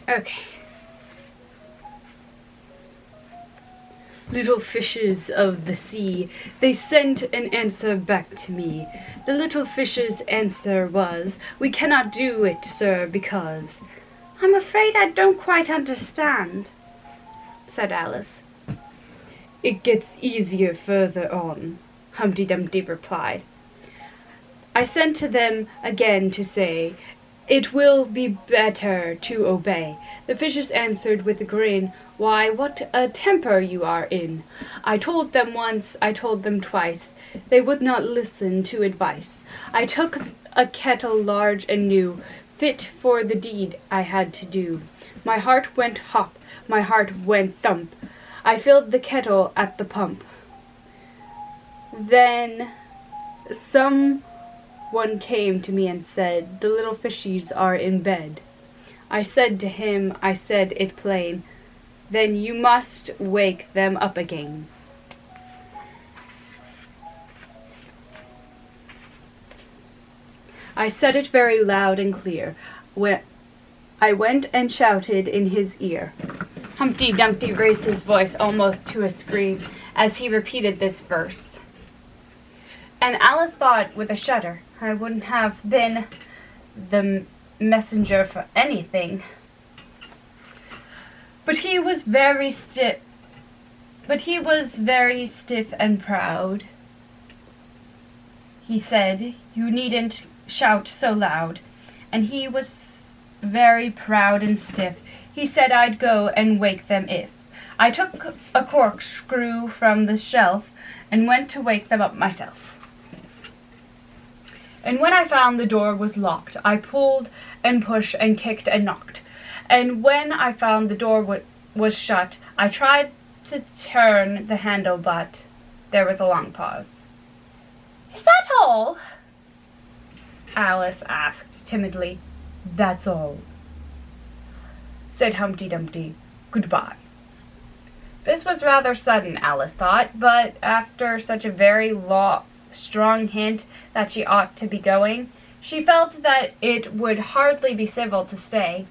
Okay. Little fishes of the sea, they sent an answer back to me. The little fish's answer was, "We cannot do it, sir, because—" "I'm afraid I don't quite understand," said Alice. "It gets easier further on," Humpty Dumpty replied. "I sent to them again to say, 'It will be better to obey.' The fishes answered with a grin, 'Why, what a temper you are in!' I told them once, I told them twice, they would not listen to advice. I took a kettle large and new, fit for the deed I had to do. My heart went hop, my heart went thump, I filled the kettle at the pump. Then someone came to me and said, 'The little fishies are in bed.' I said to him, I said it plain, 'Then you must wake them up again.'" I said it very loud and clear. I went and shouted in his ear. Humpty Dumpty raised his voice almost to a scream as he repeated this verse. And Alice thought with a shudder, I wouldn't have been the messenger for anything. But he was very stiff and proud. He said, "You needn't shout so loud." And he was very proud and stiff. He said I'd go and wake them if. I took a corkscrew from the shelf and went to wake them up myself. And when I found the door was locked, I pulled and pushed and kicked and knocked. And when I found the door was shut, I tried to turn the handle, but there was a long pause. "Is that all?" Alice asked timidly. "That's all," said Humpty Dumpty. "Goodbye." This was rather sudden, Alice thought, but after such a very strong hint that she ought to be going, she felt that it would hardly be civil to stay.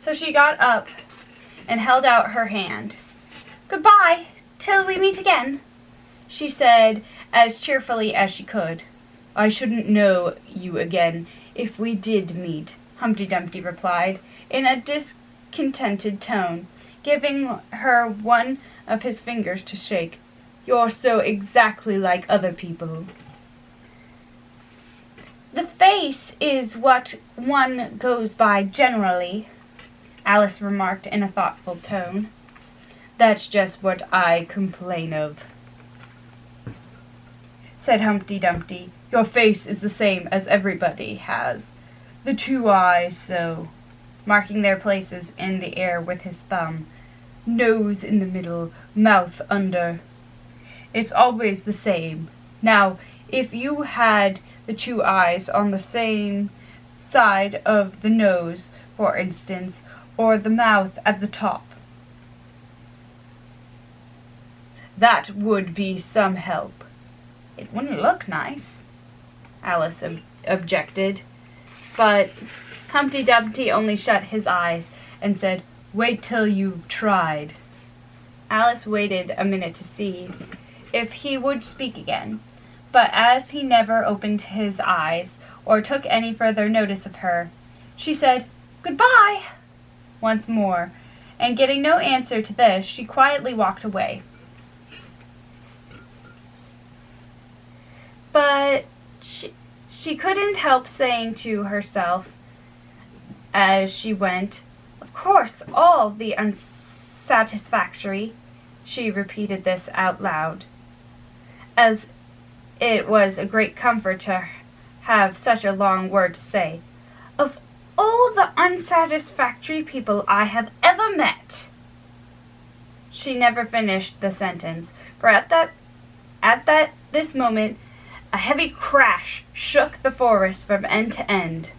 So she got up and held out her hand. "Goodbye, till we meet again," she said as cheerfully as she could. "I shouldn't know you again if we did meet," Humpty Dumpty replied in a discontented tone, giving her one of his fingers to shake. "You're so exactly like other people." "The face is what one goes by generally," Alice remarked in a thoughtful tone. "That's just what I complain of," said Humpty Dumpty. "Your face is the same as everybody has. The two eyes so," marking their places in the air with his thumb. "Nose in the middle, mouth under. It's always the same. Now, if you had the two eyes on the same side of the nose, for instance, or the mouth at the top, that would be some help." "It wouldn't look nice," Alice objected. But Humpty Dumpty only shut his eyes and said, "Wait till you've tried." Alice waited a minute to see if he would speak again, but as he never opened his eyes or took any further notice of her, she said, "Goodbye," once more, and getting no answer to this, she quietly walked away. But she couldn't help saying to herself as she went, "Of course, all the unsatisfactory." She repeated this out loud, as it was a great comfort to have such a long word to say. "Of all the unsatisfactory people I have ever met." She never finished the sentence, for at this moment a heavy crash shook the forest from end to end.